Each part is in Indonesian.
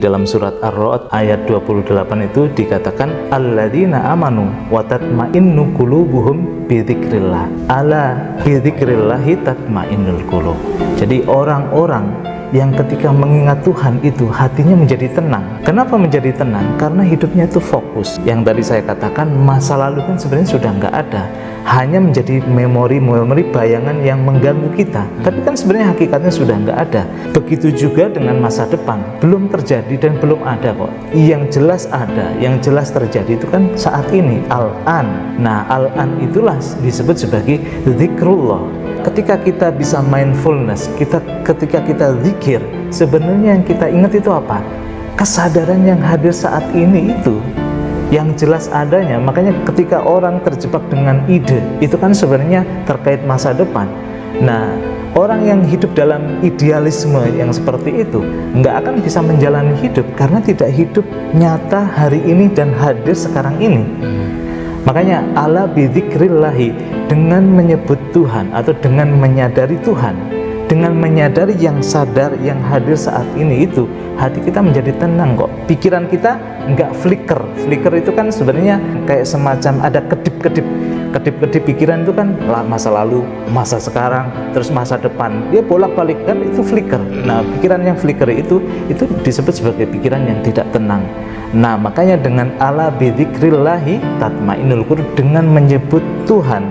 Dalam surat Ar-Ra'd ayat 28 itu dikatakan alladzina amanu wa tatma'innu qulubuhum bi dzikrillah. Ala bi dzikrillahi tatma'innul qulub. Jadi orang-orang yang ketika mengingat Tuhan itu hatinya menjadi tenang. Kenapa menjadi tenang? Karena hidupnya itu fokus. Yang tadi saya katakan masa lalu kan sebenarnya sudah nggak ada, hanya menjadi memori bayangan yang mengganggu kita. Tapi kan sebenarnya hakikatnya sudah nggak ada. Begitu juga dengan masa depan, belum terjadi dan belum ada kok. Yang jelas ada, yang jelas terjadi itu kan saat ini, al-an. Nah, al-an itulah disebut sebagai zikrullah. Ketika kita bisa mindfulness, ketika kita zikir, sebenarnya yang kita ingat itu apa? Kesadaran yang hadir saat ini itu yang jelas adanya. Makanya ketika orang terjebak dengan ide, itu kan sebenarnya terkait masa depan. Nah, orang yang hidup dalam idealisme yang seperti itu nggak akan bisa menjalani hidup karena tidak hidup nyata hari ini dan hadir sekarang ini. Makanya ala bidzikrillahi, dengan menyebut Tuhan atau dengan menyadari Tuhan, dengan menyadari yang sadar yang hadir saat ini itu, hati kita menjadi tenang kok. Pikiran kita nggak flicker itu kan sebenarnya kayak semacam ada kedip-kedip pikiran itu kan masa lalu, masa sekarang, terus masa depan, dia bolak-balik kan, itu flicker. Nah, pikiran yang flicker itu disebut sebagai pikiran yang tidak tenang. Nah, makanya dengan ala bidzikrillahi tatmainnul qulub, dengan menyebut Tuhan,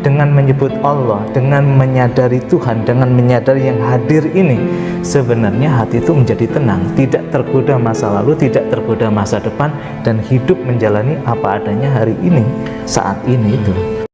dengan menyebut Allah, dengan menyadari Tuhan, dengan menyadari yang hadir ini, sebenarnya hati itu menjadi tenang, tidak tergoda masa lalu, tidak tergoda masa depan, dan hidup menjalani apa adanya hari ini, saat ini itu.